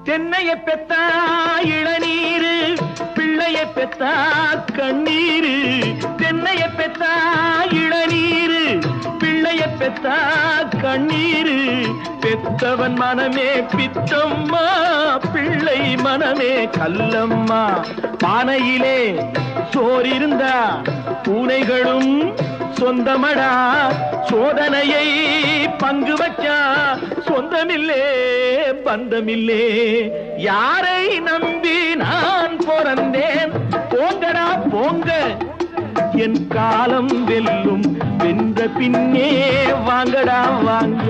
தென்னைய பெத்தா இளநீரு, பிள்ளைய பெத்தா கண்ணீரு. தென்னைய பெத்தா இளநீரு, பிள்ளைய பெத்தா கண்ணீரு. பெத்தவன் மனமே பித்தம்மா, பிள்ளை மனமே கல்லம்மா. பானையிலே சோறிருந்தா பூனைகளும் சொந்தமடா. சோதனையை பங்கு வச்சா சொந்தமில்லே பந்தமில்லே. யாரை நம்பி நான் பிறந்தேன்? போங்கடா போங்க, என் காலம் வெல்லும். வென்ற பின்னே வாங்கடா வாங்க.